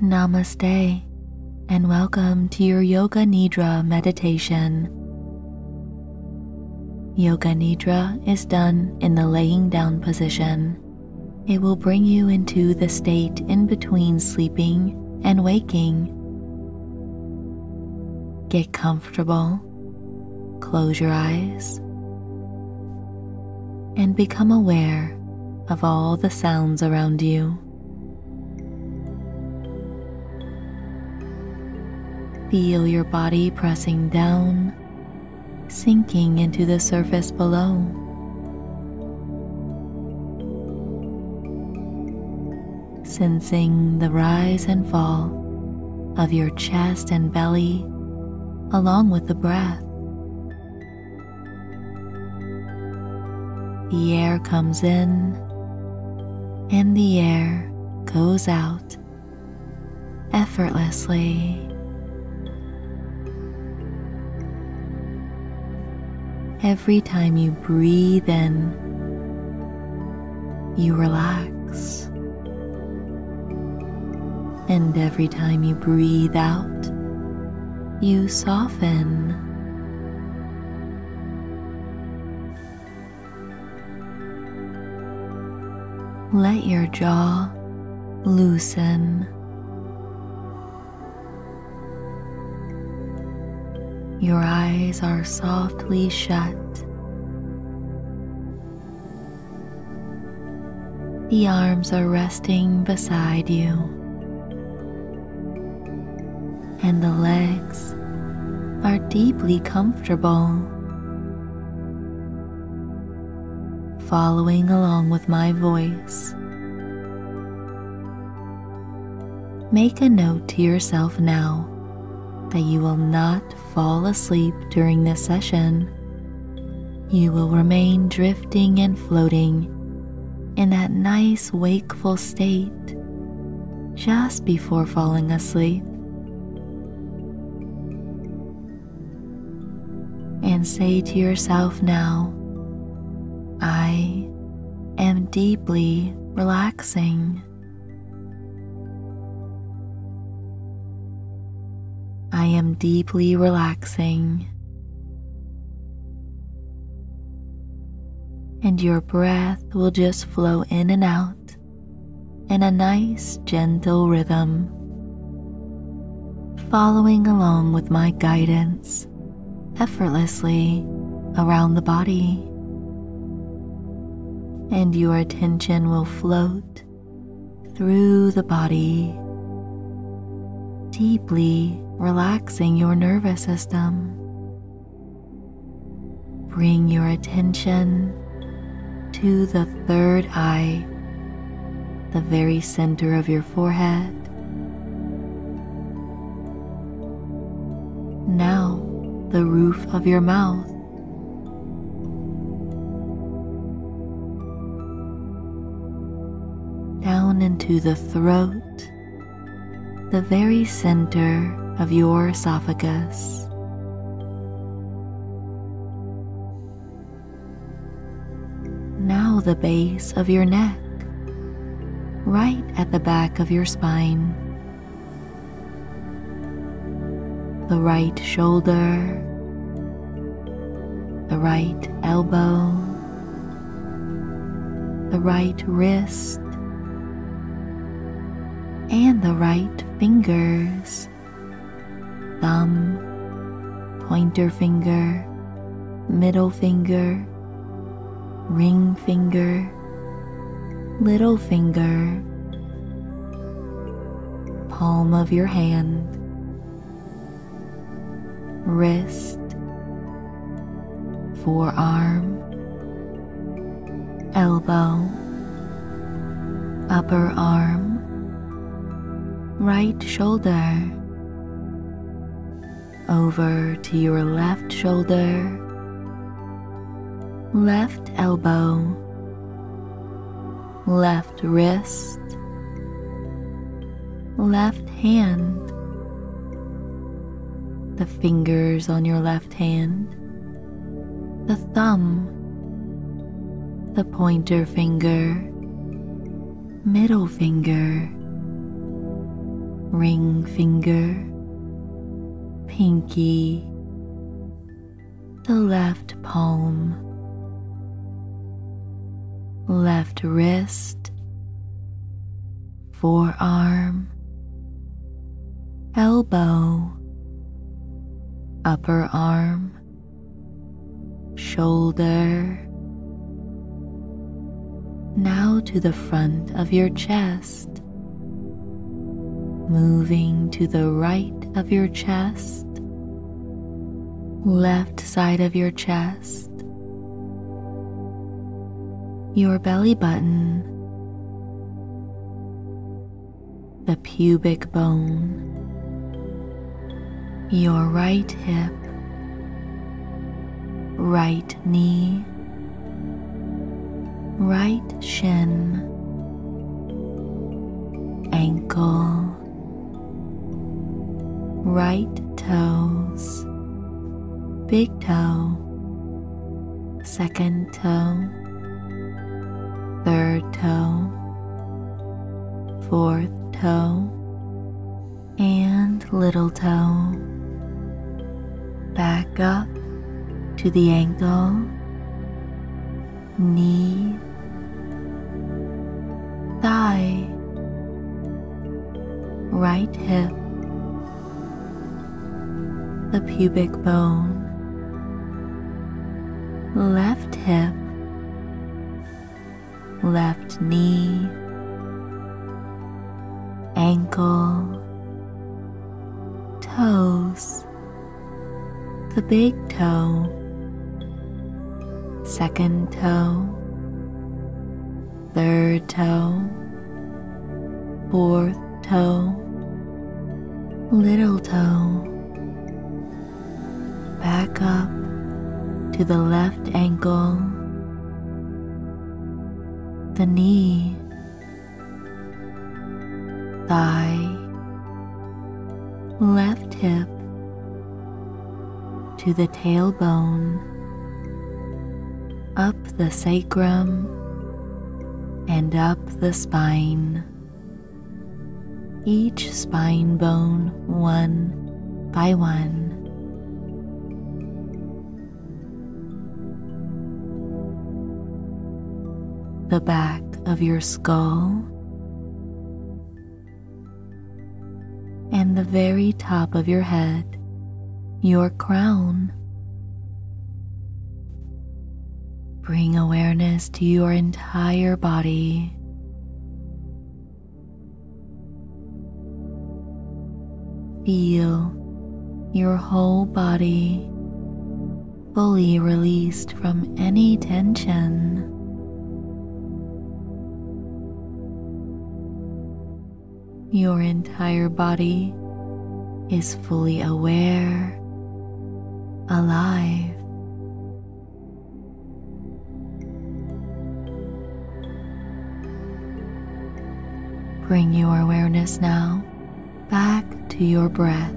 Namaste, and welcome to your Yoga Nidra meditation. Yoga Nidra is done in the laying down position. It will bring you into the state in between sleeping and waking. Get comfortable, close your eyes, and become aware of all the sounds around you. Feel your body pressing down, sinking into the surface below. Sensing the rise and fall of your chest and belly along with the breath. The air comes in and the air goes out effortlessly. Every time you breathe in, you relax. And every time you breathe out, you soften. Let your jaw loosen. Your eyes are softly shut. The arms are resting beside you, and the legs are deeply comfortable. Following along with my voice, make a note to yourself now that you will not fall asleep during this session. You will remain drifting and floating in that nice wakeful state just before falling asleep. And say to yourself now, I am deeply relaxing. I am deeply relaxing. And your breath will just flow in and out in a nice, gentle rhythm, following along with my guidance effortlessly around the body. And your attention will float through the body, deeply relaxing your nervous system. Bring your attention to the third eye, the very center of your forehead. Now, the roof of your mouth. Down into the throat, the very center of your esophagus. Now the base of your neck, right at the back of your spine. The right shoulder, the right elbow, the right wrist, and the right fingers. Thumb, pointer finger, middle finger, ring finger, little finger, palm of your hand, wrist, forearm, elbow, upper arm, right shoulder, over to your left shoulder, left elbow, left wrist, left hand, the fingers on your left hand, the thumb, the pointer finger, middle finger, ring finger, pinky, the left palm, left wrist, forearm, elbow, upper arm, shoulder. Now to the front of your chest, moving to the right of your chest, left side of your chest, your belly button, the pubic bone, your right hip, right knee, right shin, ankle, right toes, big toe, second toe, third toe, fourth toe, and little toe. Back up to the ankle, knee, thigh, right hip, the pubic bone, left hip, left knee, ankle, toes, the big toe, second toe, third toe, fourth toe, little toe. Back up to the left ankle, the knee, thigh, left hip, to the tailbone, up the sacrum, and up the spine. Each spine bone one by one. The back of your skull and the very top of your head, your crown. Bring awareness to your entire body. Feel your whole body fully released from any tension. Your entire body is fully aware, alive. Bring your awareness now back to your breath.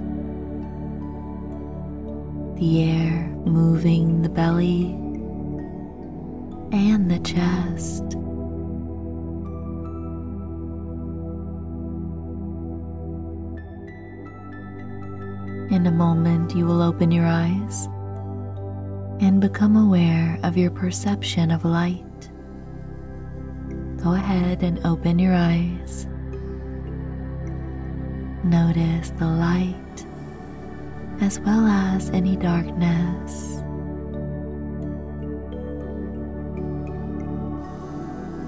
The air moving the belly and the chest. In a moment, you will open your eyes and become aware of your perception of light. Go ahead and open your eyes. Notice the light as well as any darkness.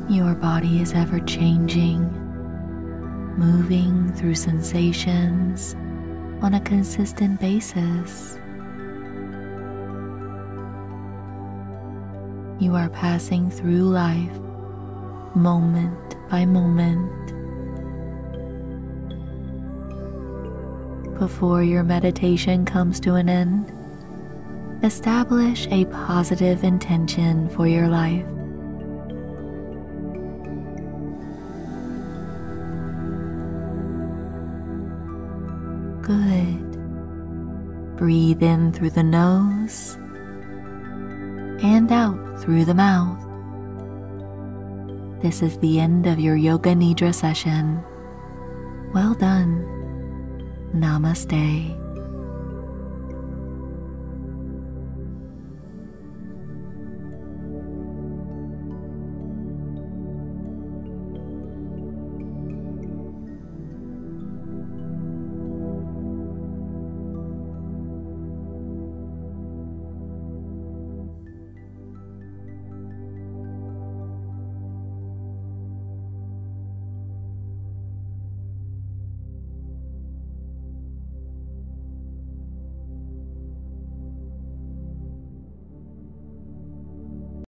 Your body is ever changing, moving through sensations on a consistent basis. You are passing through life moment by moment. Before your meditation comes to an end, establish a positive intention for your life. Good. Breathe in through the nose and out through the mouth. This is the end of your Yoga Nidra session. Well done. Namaste.